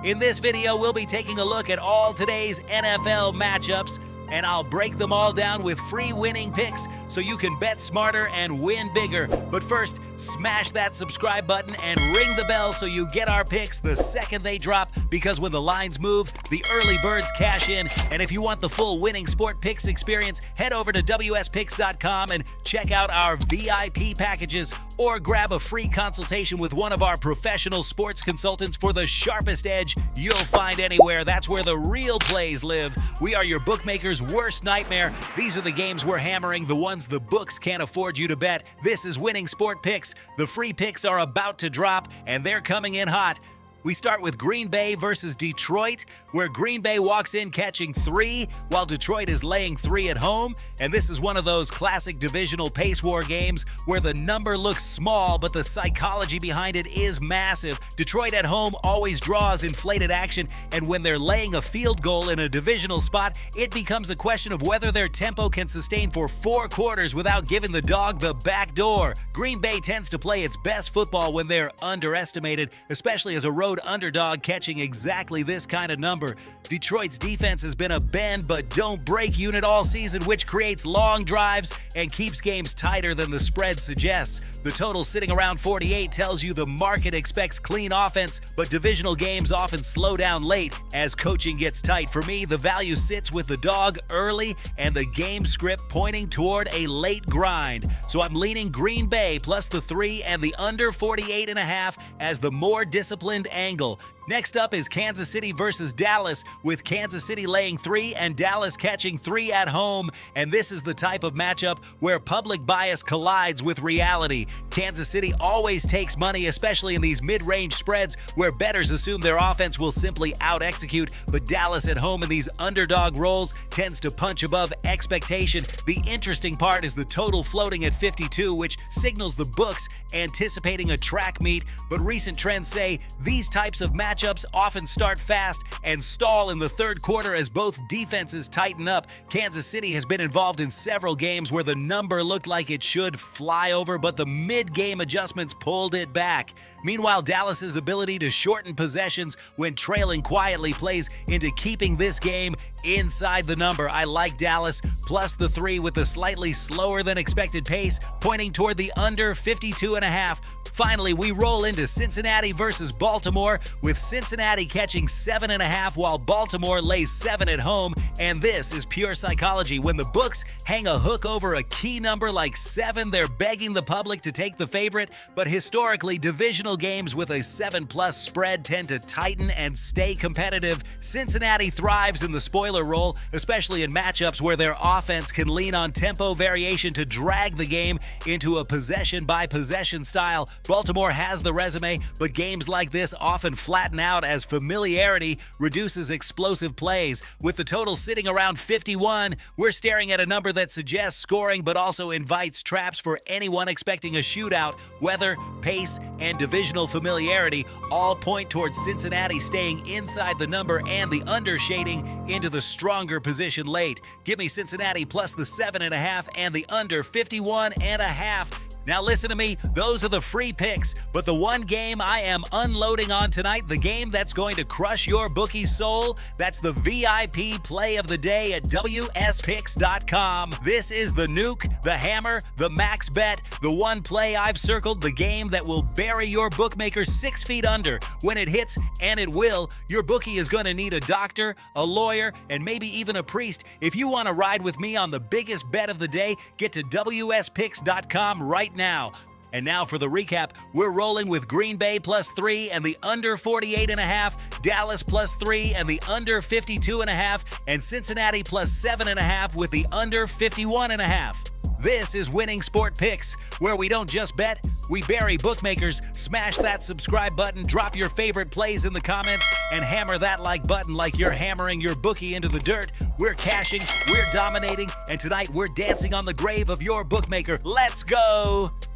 In this video, we'll be taking a look at all today's NFL matchups, and I'll break them all down with free winning picks so you can bet smarter and win bigger. But first, smash that subscribe button and ring the bell so you get our picks the second they drop, because when the lines move, the early birds cash in. And if you want the full winning sport picks experience, head over to wspicks.com and check out our VIP packages, or grab a free consultation with one of our professional sports consultants for the sharpest edge you'll find anywhere. That's where the real plays live. We are your bookmaker's worst nightmare. These are the games we're hammering, the ones the books can't afford you to bet. This is Winning Sport Picks. The free picks are about to drop, and they're coming in hot. We start with Green Bay versus Detroit, where Green Bay walks in catching 3, while Detroit is laying 3 at home. And this is one of those classic divisional pace war games where the number looks small, but the psychology behind it is massive. Detroit at home always draws inflated action, and when they're laying a field goal in a divisional spot, it becomes a question of whether their tempo can sustain for 4 quarters without giving the dog the back door. Green Bay tends to play its best football when they're underestimated, especially as a road underdog catching exactly this kind of number. Detroit's defense has been a bend but don't break unit all season, which creates long drives and keeps games tighter than the spread suggests. The total sitting around 48 tells you the market expects clean offense, but divisional games often slow down late as coaching gets tight. For me, the value sits with the dog early and the game script pointing toward a late grind. So I'm leaning Green Bay plus the 3 and the under 48.5 as the more disciplined angle. Next up is Kansas City versus Dallas, with Kansas City laying 3 and Dallas catching 3 at home. And this is the type of matchup where public bias collides with reality. Kansas City always takes money, especially in these mid-range spreads where bettors assume their offense will simply out-execute. But Dallas at home in these underdog roles tends to punch above expectation. The interesting part is the total floating at 52, which signals the books anticipating a track meet. But recent trends say these types of matchups often start fast and stall in the third quarter as both defenses tighten up. Kansas City has been involved in several games where the number looked like it should fly over, but the mid-game adjustments pulled it back. Meanwhile, Dallas's ability to shorten possessions when trailing quietly plays into keeping this game inside the number. I like Dallas plus the 3 with the slightly slower than expected pace, pointing toward the under 52.5. Finally, we roll into Cincinnati versus Baltimore, with Cincinnati catching 7.5 while Baltimore lays 7 at home. And this is pure psychology. When the books hang a hook over a key number like 7, they're begging the public to take the favorite. But historically, divisional games with a 7+ spread tend to tighten and stay competitive. Cincinnati thrives in the spoiler role, especially in matchups where their offense can lean on tempo variation to drag the game into a possession-by-possession style. Baltimore has the resume, but games like this often flatten out as familiarity reduces explosive plays. With the total sitting around 51, we're staring at a number that suggests scoring but also invites traps for anyone expecting a shootout. Weather, pace, and divisional familiarity all point towards Cincinnati staying inside the number and the under shading into the stronger position late. Give me Cincinnati plus the 7.5 and the under 51.5. Now listen to me, those are the free picks, but the one game I am unloading on tonight, the game that's going to crush your bookie's soul, that's the VIP play of the day at wspicks.com. This is the nuke, the hammer, the max bet, the one play I've circled, the game that will bury your bookmaker 6 feet under. When it hits, and it will, your bookie is going to need a doctor, a lawyer, and maybe even a priest. If you want to ride with me on the biggest bet of the day, get to wspicks.com right now. And now for the recap, we're rolling with Green Bay plus 3 and the under 48.5, Dallas plus 3 and the under 52.5, and Cincinnati plus 7.5 with the under 51.5. This is Winning Sport Picks, where we don't just bet, we bury bookmakers. Smash that subscribe button, drop your favorite plays in the comments, and hammer that like button like you're hammering your bookie into the dirt. We're cashing, we're dominating, and tonight we're dancing on the grave of your bookmaker. Let's go!